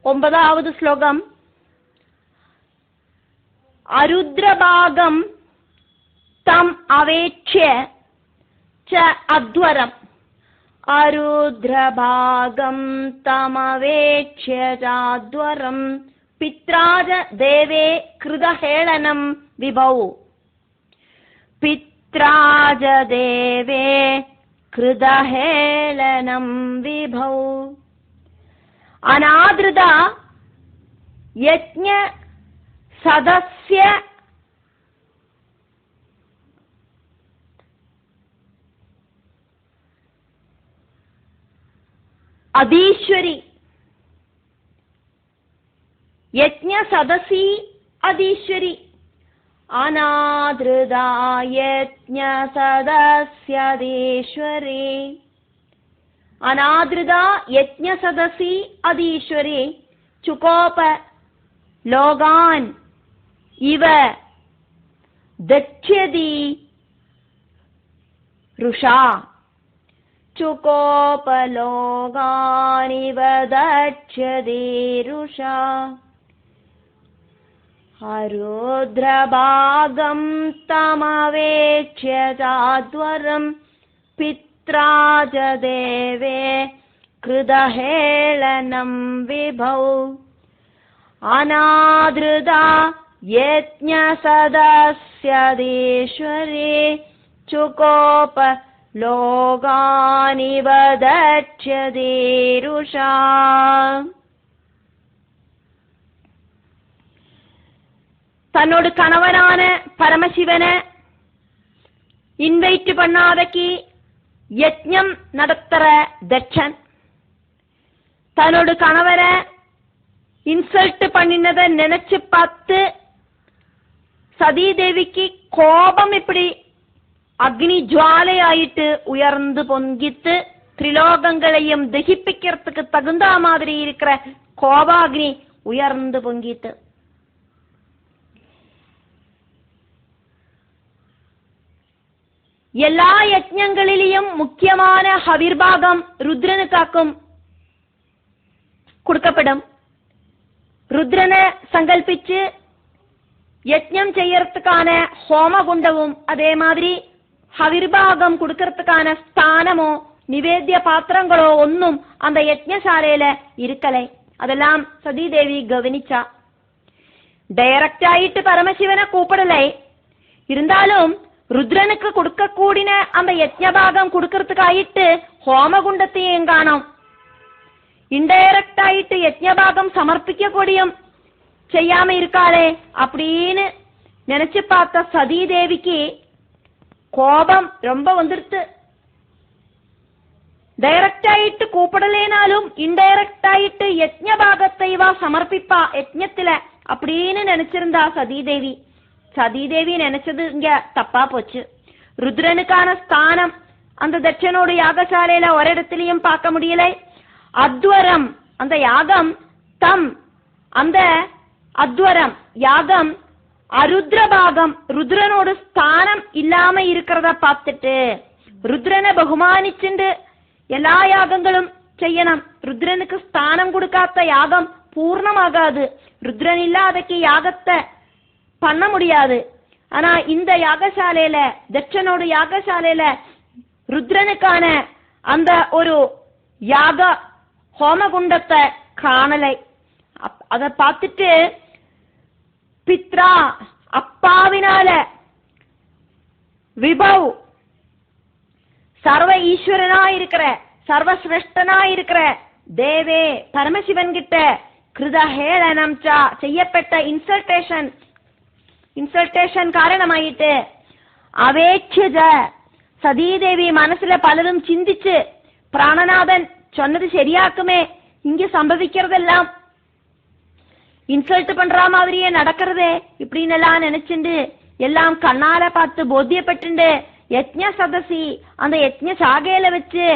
9வது ஸ்லோகம். அருத்ரபாகம் தம் அவேட்சிய ச அத்வரம். அருத்ரபாகம் தம் அவேட்சிய சாத்வரம் பித்ராஜ தேவே கிருதஹேளனம் விபௌ. பித்ராஜ தேவே கிருதஹேளனம் விபௌ. அநாத்ருதா யஜ்ஞ சதஸ்ய அதீஸ்வரி. யஜ்ஞ சதசி அதீஸ்வரி. அநாத்ருதா யஜ்ஞ சதஸ்யதீஸ்வரி. அநாத்ருதா யஜ்ஞ சதசி அதீஸ்வரி சுகோப லோகான் இவ தட்சதி ருஷா. சுகோபலோகான் இவ தட்சதி ருஷா. அருத்ரபாகம் தமவேட்சிய சாத்வரம் பித்ராஜ தேவே கிருதஹேளனம் விபௌ. அநாத்ருதா யஜ்ஞ சதஸ்யதீஸ்வரி சுகோப லோகானிவ தட்சதி ருஷா. தன்னோட கணவனான பரமசிவனை இன்வைட் பண்ணாதக்கு யஜ்ஞம் நடத்துற தட்சன் தன்னோட கணவரை இன்சல்ட் பண்ணினதை நினைச்சு பார்த்து சதீதேவிக்கு கோபம் இப்படி அக்னி ஜுவாலையாயிட்டு உயர்ந்து பொங்கித்து திரிலோகங்களையும் தகிப்பிக்கிறதுக்கு தகுந்த மாதிரி இருக்கிற கோபாக்னி உயர்ந்து பொங்கித்து. எல்லா யஜ்ஞங்களிலும் முக்கியமான ஹவிர்பாகம் ருத்ரனுக்காக்கும் கொடுக்கப்படும். ருத்ரனை சங்கல்பிச்சு யஜ்ஞம் செய்யறதுக்கான ஹோமகுண்டவும் அதே மாதிரி ஹவிர்பாகம் கொடுக்கறதுக்கான ஸ்தானமோ நிவேத்திய பாத்திரங்களோ ஒன்னும் அந்த யஜ்ஞசாலையில இருக்கலை. அதெல்லாம் சதீதேவி கவனிச்சா. டைரக்ட் ஆயிட்டு பரமசிவனை கூப்பிடலை. இருந்தாலும் ருத்ரனுக்கு கொடுக்க கூடின அந்த யஜ்ஞபாகம் கொடுக்கறதுக்காயிட்டு ஹோமகுண்டத்தையும் காணோம். இன்டைரக்ட் ஆயிட்டு யஜ்ஞபாகம் சமர்ப்பிக்க கூடியும் செய்யாம இருக்காளே அப்படின்னு நினைச்சு பார்த்த சதீதேவிக்கு கோபம் ரொம்ப வந்துடுத்து. டைரக்ட் ஆயிட்டு கூப்பிடலேனாலும் இன்டைரக்ட் ஆயிட்டு யஜ்ஞபாகத்தை வா சமர்ப்பிப்பா யஜ்ஞத்துல அப்படின்னு நினைச்சிருந்தா சதீதேவி. சதீதேவி நினைச்சது இங்க தப்பா போச்சு. ருத்ரனுக்கான ஸ்தானம் அந்த தட்சனோட யாகசாலையில ஒரு இடத்துலயும் பார்க்க முடியல. அத்வரம் அந்த யாகம் தம் அந்த அத்வரம் யாகம் அருத்ரபாகம் ருத்ரனோட ஸ்தானம் இல்லாம இருக்கிறத பார்த்துட்டு ருத்ரனை பகுமானிச்சுண்டு எல்லா யாகங்களும் செய்யணும். ருத்ரனுக்கு ஸ்தானம் கொடுக்காத யாகம் பூர்ணமாகாது. ருத்ரன் இல்லாதக்கு யாகத்தை பண்ண முடியாது. ஆனா இந்த யாகசாலையில தட்சனோட யாகசாலையில ருத்ரனுக்கான அந்த ஒரு யாக ஹோமகுண்டத்தை காணலை. அத பார்த்துட்டு பித்ரா அப்பாவினால விபவ் சர்வ ஈஸ்வரனா இருக்கிற சர்வசிரேஷ்டனா இருக்கிற தேவே பரமசிவன் கிட்ட கிருதஹேளனம் செய்யப்பட்ட இன்சல்டேஷன் காரணமாயிட்டு அவேட்சித சதீதேவி மனசுல பலரும் சிந்திச்சு பிராணநாதன் சொன்னது சரியாக்குமே, இங்க சம்பவிக்கிறதெல்லாம் இன்சல்ட் பண்ற மாதிரியே நடக்கிறதே இப்படின்னு எல்லாம் நினைச்சுண்டு எல்லாம் கண்ணால பார்த்து போத்தியப்பட்டு யஜ்ஞ சதசி அந்த யஜ்ஞ சாகையில வச்சு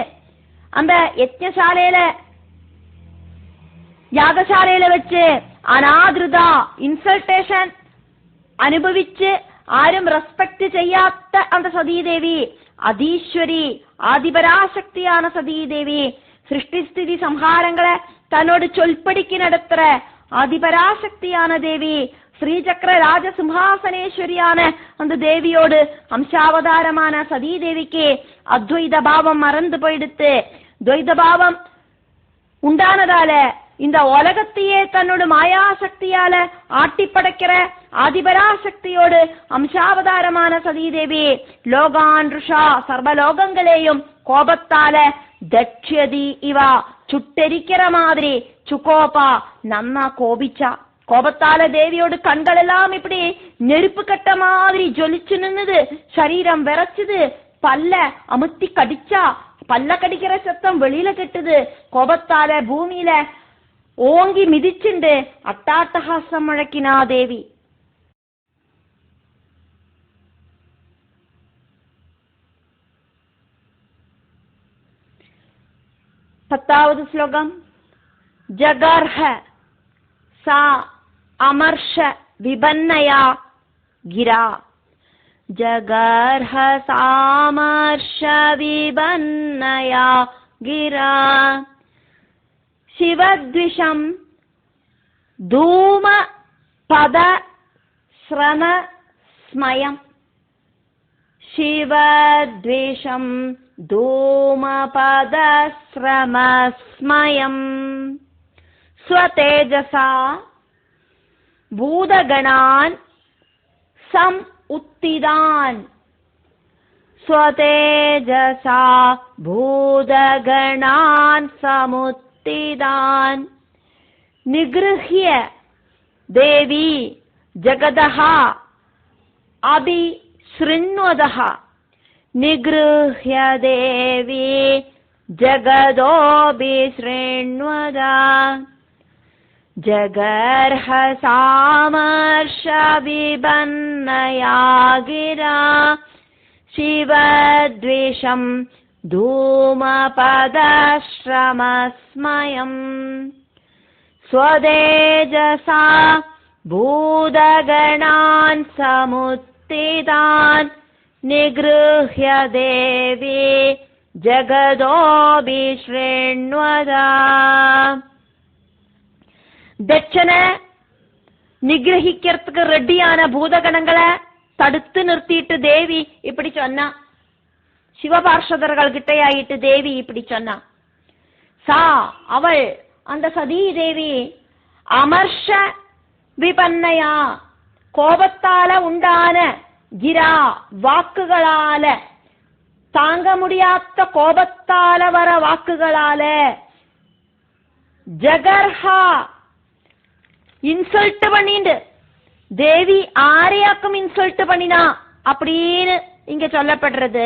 அந்த யஜ்ஞசாலையில யாகசாலையில வச்சு அநாதிருதா இன்சல்டேஷன் അനുഭവിച്ച് ആരും റെസ്പെക്ട് ചെയ്യാത്ത அந்த സതീദേവി അതീശ്വരി ആദിപരാശക്തിയാണ് സതീദേവി. സൃഷ്ടിസ്ഥിതി സംഹാരങ്ങളെ தன்னோடு சொல்படிக்கு நடத்துற ஆதிபராசக்தியான தேவி, ஸ்ரீசக்கர ராஜசிம்ஹாசனேஸ்வரியான அந்த தேவியோடு அம்சாவதாரமான சதீ தேவிக்கு அத்வைத பாவம் மறந்து போயிடுத்து. துவைத பாவம் உண்டானதால இந்த உலகத்தையே தன்னோட மாயாசக்தியால ஆட்டி படைக்கிற ஆதிபராசக்தியோடு அம்சாவதாரமான சதீதேவி லோகான் ருஷா சர்வலோகங்களையும் கோபத்தால தட்சியதி இவா சுட்டெரிக்கிற மாதிரி சுகோபா நன்னா கோபிச்சா. கோபத்தால தேவியோட கண்கள் எல்லாம் இப்படி நெருப்பு கட்ட மாதிரி ஜொலிச்சு நின்னுது. சரீரம் விரைச்சுது. பல்ல அமுத்தி கடிச்சா. பல்ல கடிக்கிற சத்தம் வெளியில கெட்டுது. கோபத்தால பூமியில ஓங்கி மிதிச்சுண்டு அட்டாட்டகாசம் முழக்கினா தேவி. பத்தாவது ஸ்லோகம். ஜகர்ஹ சா அமர்ஷ விபன்னயா கிரா. ஜகர்ஹ சாமர்ஷ விபன்னயா கிரா. சிவத்விஷம் தூம பத ஸ்ரம ஸ்மயம். சிவத்விஷம் தூம பத ஸ்ரம ஸ்மயம். ஸ்வதேஜசா பூதகணான் சம் உத்திதான். ஸ்வதேஜசா பூதகணான் சமுத்திதான். நிகிருஹ்ய தேவி ஜகதஹ அபிஸ்ருண்வதஹ. நிகிருஹ்ய தேவி ஜகதோபிஸ்ருண்வதா. ஜகர்ஹ சாமர்ஷ விபன்னயா கிரா. சிவத்விஷம் தூமபதஸ்ரமஸ்மயம். ஸ்வதேஜசா பூதகணான் சமுத்திதான். நிகிருஹ்ய தேவி ஜகதோபிஸ்ருண்வதா. தட்சனை நிகிரகிக்கிறதுக்கு ரெட்டியான பூதகணங்களை தடுத்து நிறுத்திட்டு தேவி இப்படி சொன்னா. சிவபார்ஷதர்கள் கிட்டையாயிட்டு தேவி இப்படி சொன்னா. சா அவள் அந்த சதீ தேவி அமர்ஷ விபன்னயா கோபத்தால உண்டான கிரா வாக்குகளால தாங்க முடியாத கோபத்தால வர வாக்குகளால ஜகர்ஹா இன்சல்ட் பண்ணிண்டு. தேவி ஆரையாக்கும் இன்சல்ட் பண்ணினா அப்படின்னு இங்க சொல்லப்படுறது.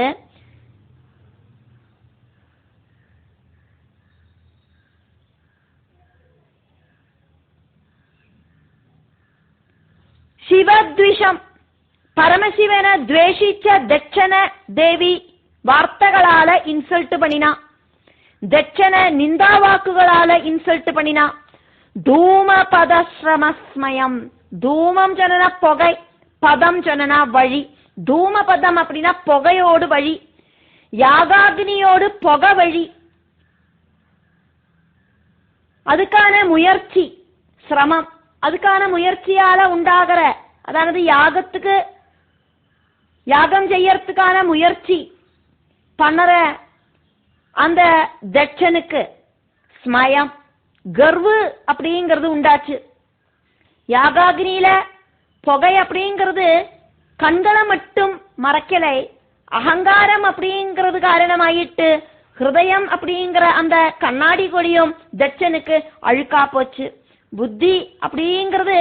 ശിവദ്വിഷം പരമശിവനെ ദ്വേഷിച്ച ദക്ഷന ദേവി വാർത്തകളാല് ഇൻസൾട്ട് പണിന. ദക്ഷന നിന്ദാവാക്കുകളാല് ഇൻസൾട്ട് പണിന. ധൂമപദശ്രമസ്മയം. ധൂമം சொன்னா புகை, பதம் சொன்னா வழி. தூமபதம் அப்படின்னா புகையோடு வழி, யாகாக்னியோடு புகை வழி. அதுக்கான முயற்சி சிரமம், அதுக்கான முயற்சியால உண்டாகிற, அதாவது யாகத்துக்கு யாகம் செய்யறதுக்கான முயற்சி பண்ணற அந்த தட்சனுக்கு ஸ்மயம் கர்வு அப்படிங்கிறது உண்டாச்சு. யாகாக்னியில புகை அப்படிங்கிறது கண்களை மட்டும் மறைக்கலை, அகங்காரம் அப்படிங்கிறது காரணமாயிட்டு ஹிருதயம் அப்படிங்கிற அந்த கண்ணாடி கொடியும் தட்சனுக்கு அழுக்கா போச்சு. புத்தி அப்படிங்கிறது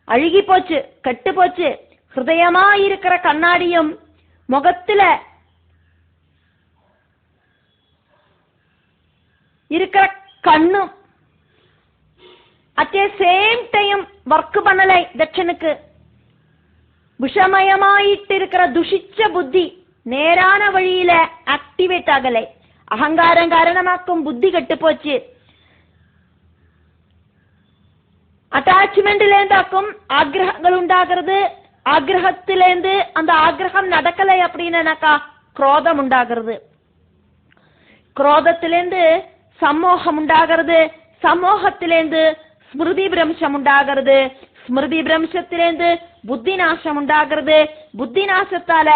அழுகி போச்சு, கெட்டு போச்சு. ஹிருதயமா இருக்கிற கண்ணாடியும் முகத்துல இருக்கிற கண்ணும் அட் சேம் டைம் ஒர்க் பண்ணலை தட்சனுக்கு. விஷமயமாயிட்டு இருக்கிற துஷிச்ச புத்தி நேரான வழியில ஆக்டிவேட் ஆகலை. அகங்காரம் காரணமாக்கும் புத்தி கெட்டு போச்சு. அட்டாச்மெண்ட்லேருந்தாக்கும் ஆக்ரகங்கள் உண்டாகிறது. ஆக்ரகத்திலேருந்து அந்த ஆக்ரகம் நடக்கலை அப்படின்னாக்கா குரோதம் உண்டாகிறது. குரோதத்திலேருந்து சம்மோகம் உண்டாகிறது, சம்மோகத்திலேந்து ஸ்மிருதி பிரம்சம் உண்டாகிறது, ஸ்மிருதி பிரம்சத்திலேந்து புத்தி நாசம் உண்டாகிறது, புத்தி நாசத்தால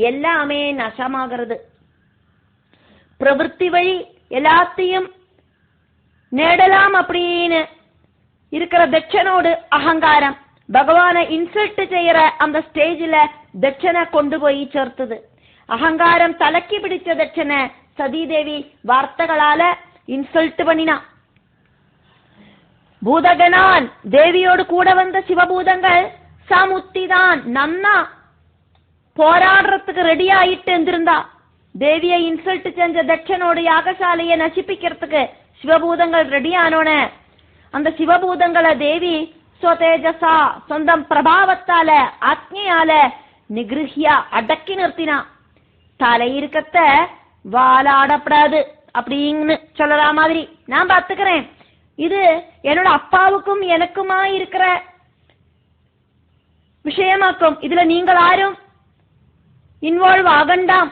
எல்லாமே நாசமாகிறது. பிரவൃத்தி வழி எல்லாத்தையும் நேடலாம் அப்படின்னு இருக்கிற தட்சனோடு அகங்காரம் பகவானை இன்சல்ட் செய்யற அந்த ஸ்டேஜில தட்சனை கொண்டு போய் சேர்த்தது. அகங்காரம் தலைக்கி பிடிச்ச தட்சனை சதீதேவி வார்த்தைகளால இன்சல்ட் பண்ணினா. பூதகனான் தேவியோடு கூட வந்த சிவபூதங்கள் சமுத்திதான் நன்னா போராடுறதுக்கு ரெடி ஆயிட்டு இருந்திருந்தா. தேவியை இன்சல்ட் செஞ்ச தட்சனோடு யாகசாலையை நசிப்பிக்கிறதுக்கு சிவபூதங்கள் ரெடி ஆனோன அந்த சிவபூதங்களை தேவி ஸ்வதேஜசா சொந்தம் பிரபாவத்தால ஆத்மியால நிகிருஹியா அடக்கி நிறுத்தினா. தலை இருக்கத்த வாலாடப்படாது அப்படின்னு சொல்லற மாதிரி நான் பாத்துக்கிறேன். இது என்னோட அப்பாவுக்கும் எனக்குமா இருக்கிற விஷயமாக்கும், இதுல நீங்கள் யாரும் இன்வால்வ் ஆகண்டாம்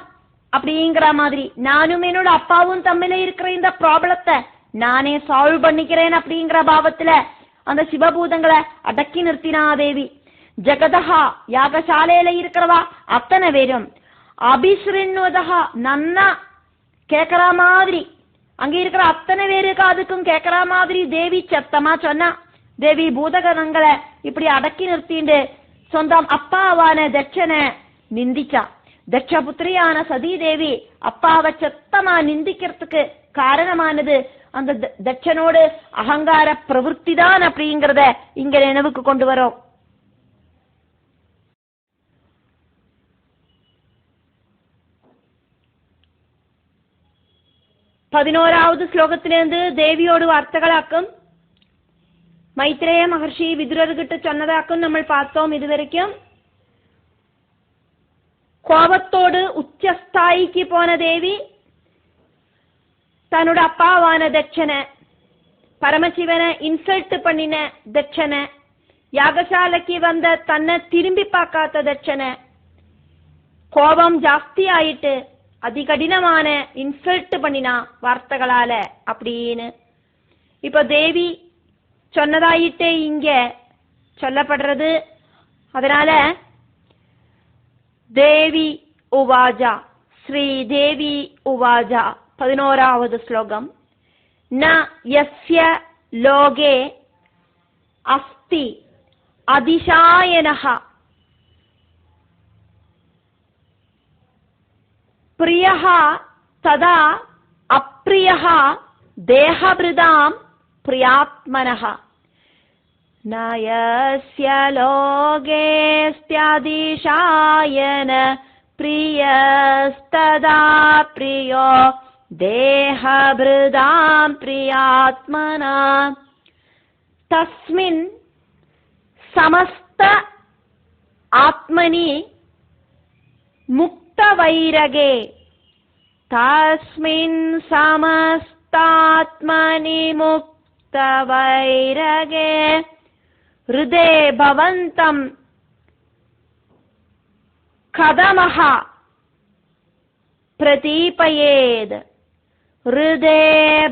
அப்படிங்கிற மாதிரி நானும் என்னோட அப்பாவும் தம்மில இருக்கிற இந்த ப்ராப்ளத்தை நானே சால்வ் பண்ணிக்கிறேன் அப்படிங்கிற பாவத்துல அந்த சிவபூதங்களை அடக்கி நிறுத்தினா தேவி. ஜெகதஹா யாகசாலையில இருக்கிறவா அத்தனை பேரும் அபிஸ்ருண்வதஹா நன்னா கேட்கற மாதிரி, அங்க இருக்கிற அத்தனை பேருக்கு அதுக்கும் கேட்கற மாதிரி தேவி சத்தமா சொன்னா. தேவி பூதகணங்களை இப்படி அடக்கி நிறுத்திண்டு சொந்தம் அப்பாவான தட்சனை நிந்திச்சா. தட்சபுத்திரியான சதீதேவி அப்பாவை சத்தமா நிந்திக்கிறதுக்கு காரணமானது அந்த தட்சனோடு அகங்கார பிரவೃತ್ತಿ தான் அப்படிங்கறத இங்க நினைவுக்கு கொண்டு வரோம். பதினோராவது ஸ்லோகத்திலிருந்து தேவியோடு வார்த்தைகளாக்கும் மைத்ரேய மகர்ஷி விதுரர்கிட்ட சொன்னதாக்கும் நம்ம பார்த்தோம். இதுவரைக்கும் கோபத்தோடு உச்சஸ்தாயிக்கு போன தேவி தன்னோட அப்பாவான தட்சனை, பரமசிவனை இன்சல்ட் பண்ணின தட்சனை, யாகசாலைக்கு வந்த தன்னை திரும்பி பார்க்காத தட்சனை, கோபம் ஜாஸ்தி ஆயிட்டு அதிகடினமான இன்சல்ட் பண்ணினா வார்த்தைகளால அப்படின்னு இப்ப தேவி சொன்னதாயிட்டே இங்க சொல்லப்படுறது. அதனால தேவி உவாஜா, ஸ்ரீ தேவி உவாஜா 11வது ஸ்லோகம். ந யஸ்ய லோகே அஸ்தி அதிசாயனஹ பிரியஹ ததா அப்ரியஹ தேஹபிருதாம் பிரியாத்மனஹ. ந யஸ்ய லோகேஸ்த்யதிசாயன பிரியஸ்ததா பிரியோ தேஹபிருதாம் பிரியாத்மனா. தஸ்மின் சமஸ்த ஆத்மனி முக்தவைரகே, தஸ்மின் சமஸ்தாத்மனி முக்தவைரகே ஹ்ருதே பவந்தம் கதமஹ பிரதீபயேத். ஹ்ருதே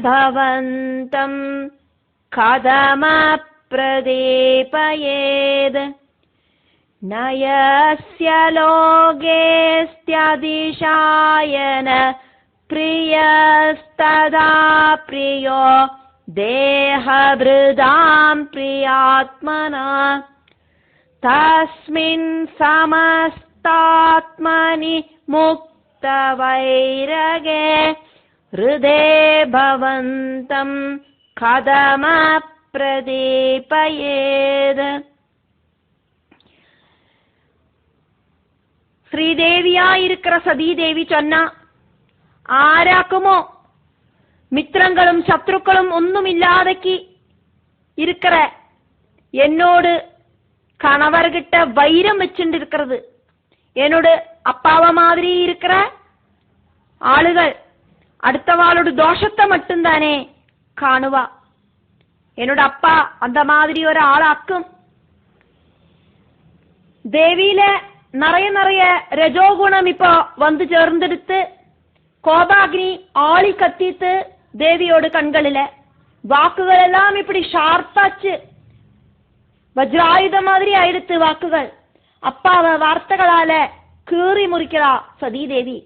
பவந்தம் கதம பிரதீபயேத். ந யஸ்ய லோகேஸ்த்யதிசாயன பிரியஸ்ததா பிரியோ தேஹபிருதாம் பிரியாத்மனா. தஸ்மின் சமஸ்தாத்மனி முக்தவைரகே ஹ்ருதே பவந்தம் கதம பிரதீபயேத். ஸ்ரீதேவியா இருக்கிற சதீதேவி சொன்னா, ஆராக்குமோ மித்திரங்களும் சத்ருக்களும் ஒன்னும் இல்லாதக்கு இருக்கிற என்னோடு கணவர்கிட்ட வைரம் வச்சுட்டு இருக்கிறது, என்னோட அப்பாவ மாதிரி இருக்கிற ஆளுகள் அடுத்தவாளோட தோஷத்தை மட்டும்தானே காணுவா. என்னோட அப்பா அந்த மாதிரி ஒரு ஆளாக்கும். தேவியில நிறைய ரஜோகுணம் இப்போ வந்து சேர்ந்தெடுத்து கோபாக்னி ஆளி கத்தித்து தேவியோட கண்களில. வாக்குகள் எல்லாம் இப்படி ஷார்ப்பாச்சு, வஜ்ராயுத மாதிரி ஆயிடுத்து வாக்குகள். அப்பாவ வார்த்தைகளால கீறி முறிக்கிறா சதீதேவி.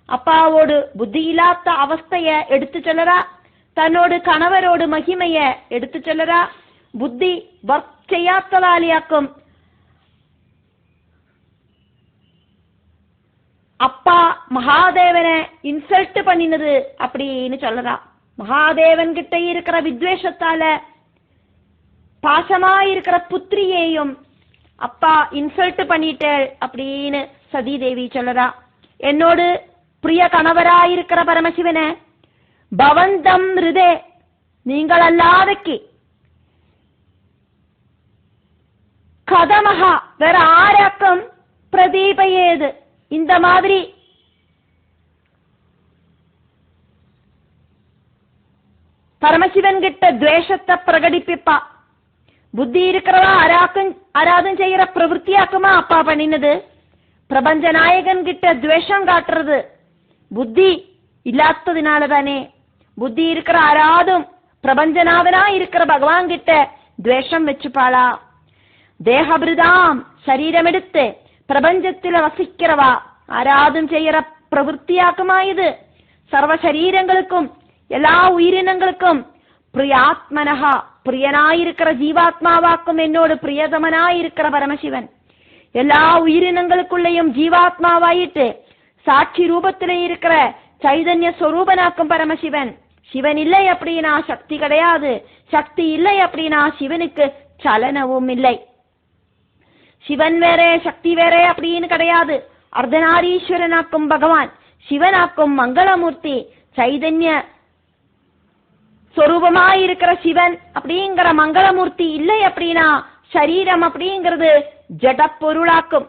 அப்பாவோடு புத்தி இல்லாத அவஸ்தைய எடுத்து சொல்லறா, தன்னோடு கணவரோடு மகிமைய எடுத்து சொல்லறா. புத்தி ஒர்க் செய்யாத்ததாலியாக்கும் அப்பா மகாதேவனை இன்சல்ட் பண்ணினது அப்படின்னு சொல்லறா. மகாதேவன் கிட்ட இருக்கிற வித்வேஷத்தால பாசமா இருக்கிற புத்திரியையும் அப்பா இன்சல்ட் பண்ணிட்டு அப்படின்னு சதீதேவி சொல்லறா. என்னோடு பிரிய கணவராயிருக்கிற பரமசிவனை பவந்தம் ஹிருதே, நீங்கள் அல்லாதக்கு கதமகா வேற ஆராக்கம் பிரதீபையேது. இந்த மாதிரி பரமசிவன் கிட்ட துவேஷத்தை பிரகடிப்பிப்பா. புத்தி இருக்கிறவா ஆராதம் செய்யற பிரவൃத்தியாக்குமா அப்பா பண்ணினது. பிரபஞ்ச நாயகன் கிட்ட துவேஷம் காட்டுறது புத்தி இல்லாததுனால தானே. புத்தி இருக்கிற ஆராதும் பிரபஞ்சநாதனா இருக்கிற பகவான் கிட்ட துவேஷம் வச்சுப்பாளா. தேகபிருதாம் சரீரம் எடுத்து பிரபஞ்சத்தில வசிக்கிறவா ஆராதம் செய்யற பிரவൃத்தியாக்குமா இது. சர்வ சரீரங்களுக்கும் எல்லா உயிரினங்களுக்கும் பிரியாத்மனஹா பிரியனாயிருக்கிற ஜீவாத்மாவாக்கும் என்னோடு பிரியதமனாயிருக்கிற பரமசிவன் எல்லா உயிரினங்களுக்குள்ளேயும் ஜீவாத்மாவாயிட்டு சாட்சி ரூபத்திலே இருக்கிற சைதன்ய ஸ்வரூபனாக்கும் பரமசிவன். சிவன் இல்லை அப்படின்னா சக்தி கிடையாது, சக்தி இல்லை அப்படின்னா சிவனுக்கு சலனவும் இல்லை. சிவன் வேறே சக்தி வேறே அப்படின்னு கிடையாது. அர்த்தநாரீஸ்வரனாக்கும் பகவான், சிவனாக்கும் மங்களமூர்த்தி, சைதன்ய சொரூபமாயிருக்கிற சிவன் அப்படிங்கிற மங்களமூர்த்தி இல்லை அப்படின்னா சரீரம் அப்படிங்கிறது ஜட பொருளாக்கும்.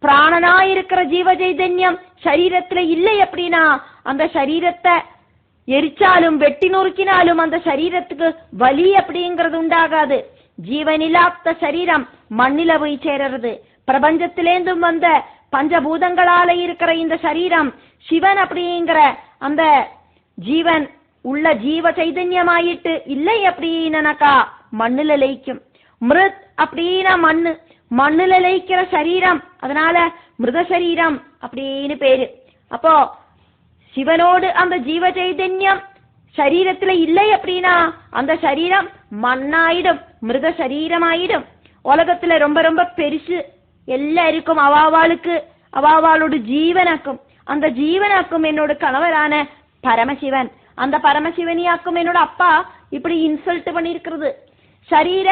பிராணனாயிருக்கிற ஜீவ சைதன்யம் சரீரத்துல இல்லை அப்படின்னா அந்த சரீரத்தை எரிச்சாலும் வெட்டி நொறுக்கினாலும் அந்த சரீரத்துக்கு வலி அப்படிங்கிறது உண்டாகாது. ஜீவனில்லாத சரீரம் மண்ணில போய் சேரறது. பிரபஞ்சத்திலேந்தும் வந்த பஞ்சபூதங்களால இருக்கிற இந்த சரீரம் சிவன் அப்படிங்கிற அந்த ஜீவன் உள்ள ஜீவ சைதன்யமாயிட்டு இல்லை அப்படின்னாக்கா மண்ணுல லயிக்கும். மிருத் அப்படின்னா மண்ணு, மண்ணுல லயிக்கிற சரீரம், அதனால மிருத சரீரம் அப்படின்னு பேரு. அப்போ சிவனோடு அந்த ஜீவ சைதன்யம் சரீரத்துல இல்லை அப்படின்னா அந்த சரீரம் மண்ணாயிடும், மிருத சரீரமாயிடும். உலகத்துல ரொம்ப ரொம்ப பெருசு, எல்லாருக்கும் அவாவாளுக்கு அவாவாளோட ஜீவனாக்கும். அந்த ஜீவனாக்கும் என்னோட கணவரான பரமசிவன், அந்த பரமசிவனியாக்கும் என்னோட அப்பா இப்படி இன்சல்ட் பண்ணிருக்கிறது. சரீர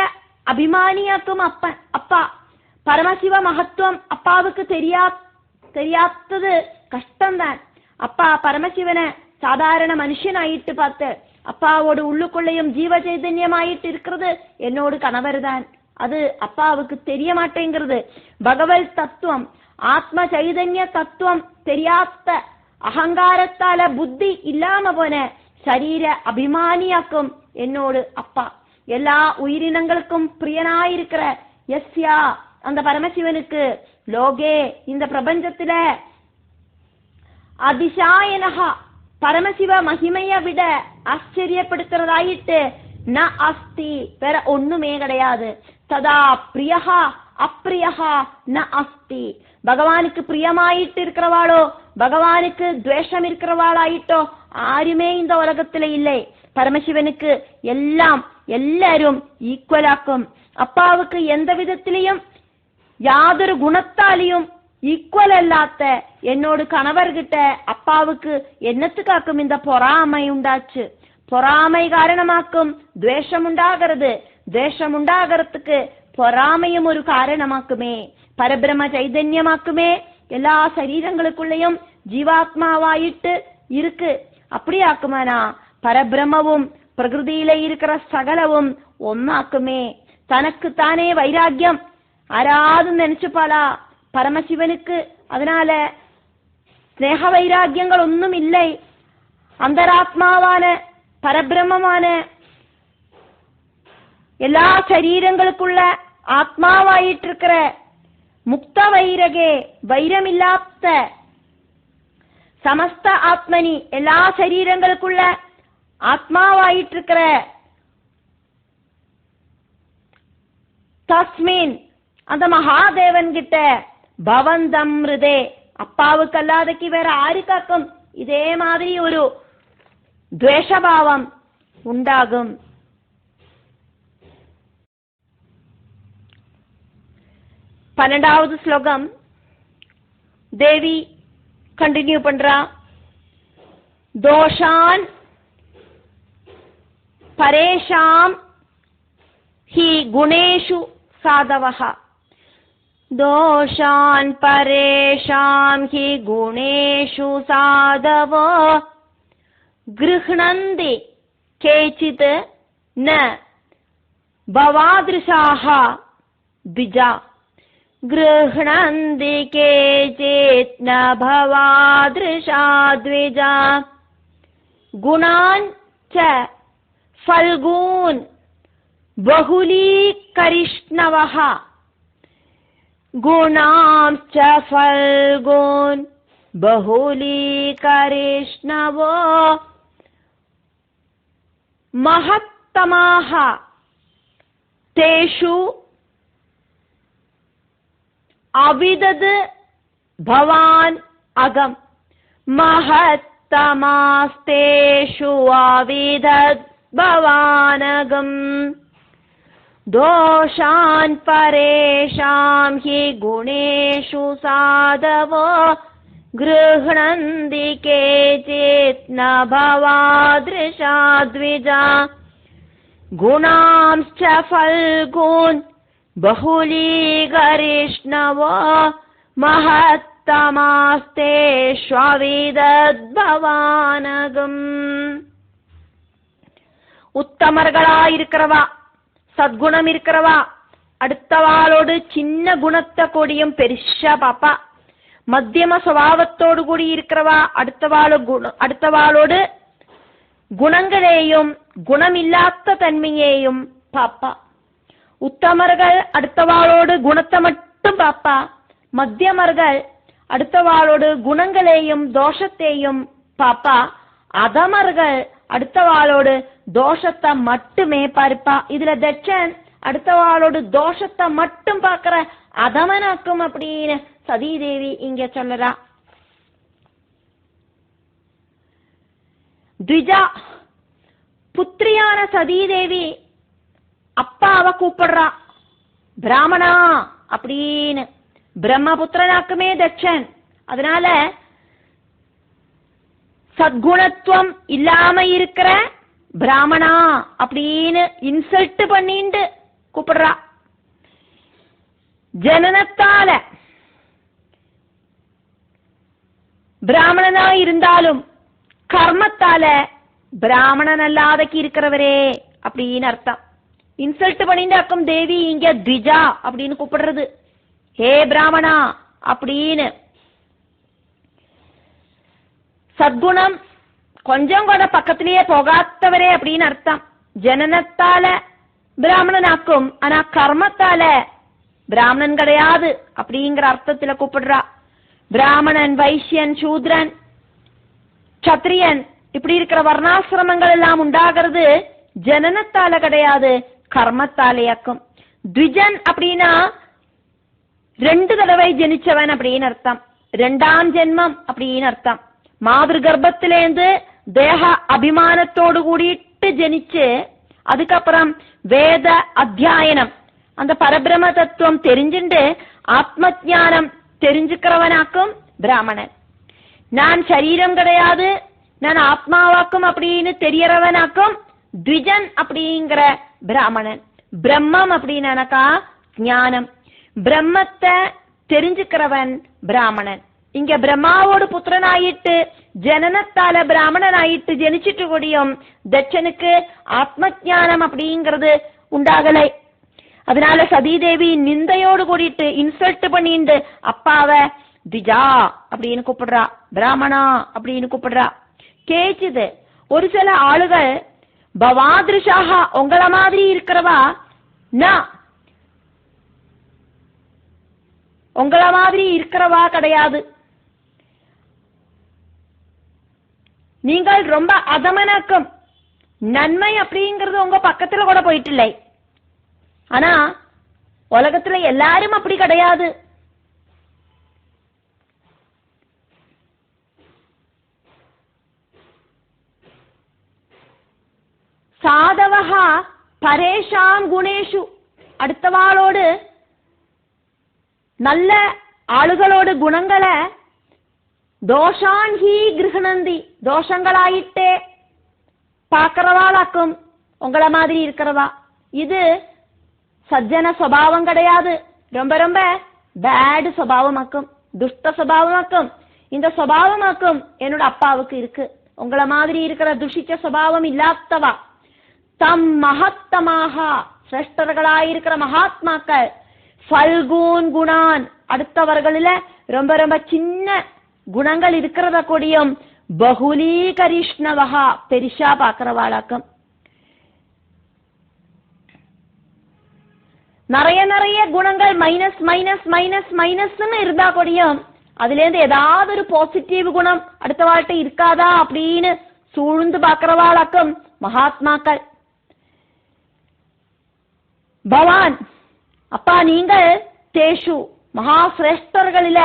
அபிமானியாக்கும் அப்பா. பரமசிவ மகத்துவம் அப்பாவுக்கு தெரியாதது கஷ்டம்தான். அப்பா பரமசிவனை சாதாரண மனுஷனாயிட்டு பார்த்து அப்பாவோட உள்ளுக்குள்ளையும் ஜீவ சைதன்யமாயிட்டு இருக்கிறது என்னோட கணவர் தான். அது அப்பாவுக்கு தெரிய மாட்டேங்கிறது. பகவத் தத்துவம் ஆத்ம சைதன்ய தத்துவம் தெரியாத அகங்காரத்தால புத்தி இல்லாம போன சரீர அபிமானியாக்கும் என்னோடு அப்பா. எல்லா உயிரினங்களுக்கும் பிரியனாயிருக்கிற யஸ்யா அந்த பரமசிவனுக்கு லோகே இந்த பிரபஞ்சத்துல அதிசாயனஹா பரமசிவ மகிமைய விட ஆச்சரியப்படுத்துறதாயிட்டு ந அஸ்தி வேற ஒண்ணுமே கிடையாது. ததா பிரியஹா அப்பிரியஹா ந அஸ்தி. பகவானுக்கு பிரியமாயிட்டு இருக்கிறவாளோ பகவானுக்கு துவேஷம் இருக்கிறவாளாயிட்டோ யாருமே இந்த உலகத்துல இல்லை. பரமசிவனுக்கு எல்லாரும் ஈக்குவலாக்கும். அப்பாவுக்கு எந்த விதத்திலையும் யாதொரு குணத்தாலையும் ஈக்குவல் அல்லாத என்னோட கணவர்கிட்ட அப்பாவுக்கு என்னத்துக்காக்கும் இந்த பொறாமை உண்டாச்சு. பொறாமை காரணமாக்கும் துவேஷம் உண்டாகிறது. துவேஷம் உண்டாகிறதுக்கு பொறாமையும் ஒரு காரணமாக்குமே. பரபிரம சைதன்யமாக்குமே எல்லா சரீரங்களுக்குள்ளேயும் ஜீவாத்மாவாயிட்டு இருக்கு. அப்படி ஆக்குமானா பரபிரமவும் பிரகிருதியில இருக்கிற சகலவும் ஒன்னாக்குமே. தனக்கு தானே வைராக்கியம் ஆராது நினைச்சுப்பாளா பரமசிவனுக்கு. அதனால ஸ்நேக வைராக்கியங்கள் ஒன்னும் இல்லை. அந்தராத்மாவான பரபிரமமான எல்லா சரீரங்களுக்குள்ள ஆத்மாவாயிட்டு இருக்கிற முக்த வைரகே வைரமில்லாத சமஸ்த ஆத்மனி எல்லா சரீரங்களுக்குள்ள ஆத்மாவாயிட்டு இருக்கிற தஸ்மின் அந்த மகாதேவன் கிட்ட பவந்தம் ஹிருதே அப்பாவுக்கு அல்லாதக்கு வேற ஆருக்காக்கும் இதே மாதிரி ஒரு துவேஷபாவம் உண்டாகும். பன்னெண்டாவது ஸ்லோகம் தேவி கண்டினியூ பண்றா. தோஷான் பரேஷாம் ஹி குணேஷு சாதவஹ. दोषान् परेषां हि गुणेषु साधवो गृह्णन्ति केचित् न भवादृशाः द्विजा. गृह्णन्ति केचित् न भवादृशा द्विजा. गुणान् च फल्गून् बहुलीकरिष्णवः. गुणांश्च फल्गून् बहुलीकरिष्णवो महत्तमाः तेषु अविदद् भवान् अगम्. महत्तमास्तेषु अविदद् भवान् अगम्. दोषान् परेषां हि गुणेषु साधवो गृह्णन्ति केचित् न भवादृशा द्विजा. गुणांश्च फल्गून् बहुलीकरिष्णवो महत्तमास्तेष्वविदद्भवानगम्. உத்தமர்களாயிருக்கிறவா சத்குணம் இருக்கிறவா அடுத்தவாளோடு சின்ன குணத்தை கூடியும் பெருசா பாப்பா. மத்தியம சுபாவத்தோடு கூடி இருக்கிறவா அடுத்தவாளோடு குணங்களேயும் குணமில்லாத தன்மையையும் பாப்பா. உத்தமர்கள் அடுத்தவாளோடு குணத்தை மட்டும் பாப்பா. மத்தியமர்கள் அடுத்தவாளோடு குணங்களேயும் தோஷத்தையும் பாப்பா. அதமர்கள் அடுத்தவாளோடு தோஷத்தை மட்டுமே பார்ப்பா. இதுல தட்சன் அடுத்தவாளோடு தோஷத்தை மட்டும் பார்க்கிற அதமனாக்கும் அப்படின்னு சதீதேவி இங்க சொல்லறா. த்விஜா புத்திரியான சதீதேவி அப்பாவை கூப்பிடுறா பிராமணா அப்படின்னு. பிரம்மபுத்திரனாக்குமே தட்சன். அதனால சத்குணத்துவம் இல்லாம இருக்கிற பிராமணா அப்படின்னு இன்சல்ட் பண்ணிட்டு கூப்பிடுறா. ஜனனத்தால பிராமணனா இருந்தாலும் கர்மத்தால பிராமணன் அல்லாதக்கு இருக்கிறவரே அப்படின்னு அர்த்தம். இன்சல்ட் பண்ணிட்டு அக்கம் தேவி இங்க த்விஜா அப்படின்னு கூப்பிடுறது. ஹே பிராமணா அப்படின்னு. சத்குணம் கொஞ்சம் கூட பக்கத்திலேயே போகாதவரே அப்படின்னு அர்த்தம். ஜனனத்தால பிராமணனாக்கும், ஆனா கர்மத்தால பிராமணன் கிடையாது அப்படிங்கிற அர்த்தத்துல கூப்பிடுறா. பிராமணன், வைசியன், சூத்ரன், சத்திரியன் இப்படி இருக்கிற வர்ணாசிரமங்கள் எல்லாம் உண்டாகிறது ஜனனத்தால கிடையாது, கர்மத்தாலேயாக்கும். த்விஜன் அப்படின்னா 2 தடவை ஜனிச்சவன் அப்படின்னு அர்த்தம். 2ஆம் ஜென்மம் அப்படின்னு அர்த்தம். மாதிரி கர்ப்பத்திலேந்து தேக அபிமானத்தோடு கூடிட்டு ஜனிச்சு அதுக்கப்புறம் வேத அத்தியாயனம் அந்த பரபிரம தத்துவம் தெரிஞ்சுண்டு ஆத்ம ஞானம் தெரிஞ்சுக்கிறவனாக்கும் பிராமணன். நான் சரீரம் கிடையாது, நான் ஆத்மாவாக்கும் அப்படின்னு தெரியறவனாக்கும் த்விஜன் அப்படிங்கிற பிராமணன். பிரம்மம் அப்படின்னாக்கா ஞானம், பிரம்மத்தை தெரிஞ்சுக்கிறவன் பிராமணன். இங்க பிரம்மாவோடு புத்திரனாயிட்டு ஜனனத்தால பிராமணன் ஆயிட்டு ஜனிச்சிட்டு கூடியும் தட்சனுக்கு ஆத்ம ஞானம் அப்படிங்கிறது உண்டாகலை. அதனால சதீதேவி நிந்தையோடு கூடிட்டு இன்சல்ட் பண்ணிட்டு அப்பாவை திஜா அப்படின்னு கூப்பிடுறா, பிராமணா அப்படின்னு கூப்பிடுறா. கேச்சுது ஒரு சில ஆளுகள் பவாதிருஷாக உங்கள மாதிரி இருக்கிறவா நான் உங்கள மாதிரி இருக்கிறவா கிடையாது, நீங்கள் ரொம்ப அதமனக்கம் நன்மை அப்படிங்கிறது உங்க பக்கத்துல கூட போயிட்டு இல்லை. ஆனா உலகத்துல எல்லாரும் அப்படி கிடையாது. சாதவஹா பரேஷாம் குணேஷு, அடுத்தவாளோடு நல்ல ஆளுகளோடு குணங்களை தோஷான் ஹி கிரகணந்தி, தோஷங்களாயிட்டே பார்க்கிறவாளாக்கும் உங்கள மாதிரி இருக்கிறவா. இது சஜ்ஜன சுபாவம் கிடையாது, ரொம்ப ரொம்ப பேட் சுபாவமாக்கும், துஷ்ட சுபாவமாக்கும். இந்த சுபாவமாக்கும் என்னோட அப்பாவுக்கு இருக்கு. உங்கள மாதிரி இருக்கிற துஷிச்ச சுபாவம் இல்லாதவா. தம் மகத்தமாக சிரேஷ்டர்களாயிருக்கிற மகாத்மாக்கள் ஃபல்கூன் குணான், அடுத்தவர்களில ரொம்ப ரொம்ப சின்ன குணங்கள் இருக்கிறத கூடியும் பகுலீகரிஷ்ணவகா, பெரிசா பாக்கிறவாளாக்கும். நிறைய நிறைய குணங்கள் மைனஸ் மைனஸ் மைனஸ் மைனஸ்ன்னு இருந்தா கூடியும் அதுல இருந்து ஏதாவது ஒரு பாசிட்டிவ் குணம் அடுத்த வாழ்க்கை இருக்காதா அப்படின்னு சூழ்ந்து பாக்கிறவாளாக்கும் மகாத்மாக்கள். பவான், அப்பா நீங்கள் தேஷு மகாசிரேஷ்டர்களில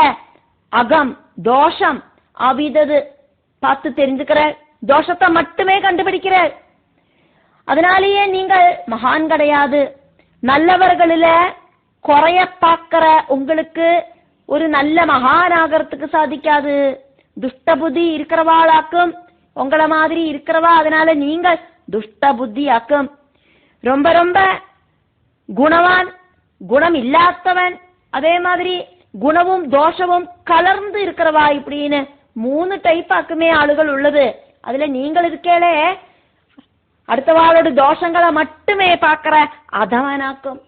அகம் தோஷம் அவிதது பார்த்து தெரிஞ்சுக்கிற, தோஷத்தை மட்டுமே கண்டுபிடிக்கிற. அதனாலேயே நீங்கள் மகான் கிடையாது. நல்லவர்களில குறைய பார்க்கிற உங்களுக்கு ஒரு நல்ல மகானாகிறதுக்கு சாதிக்காது. துஷ்ட புத்தி இருக்கிறவாளாக்கும் உங்கள மாதிரி இருக்கிறவா. அதனால நீங்கள் துஷ்ட புத்தி ஆக்கும். ரொம்ப ரொம்ப குணவான், குணம் இல்லாதவன், அதே மாதிரி குணமும் தோஷமும் கலர்ந்து இருக்கிறவா, இப்படின்னு 3 டைப் ஆக்குமே ஆளுகள் உள்ளது. அதுல நீங்கள் இருக்கே அடுத்தவாளோட தோஷங்களை மட்டுமே பார்க்கிற அதவனாக்கும்.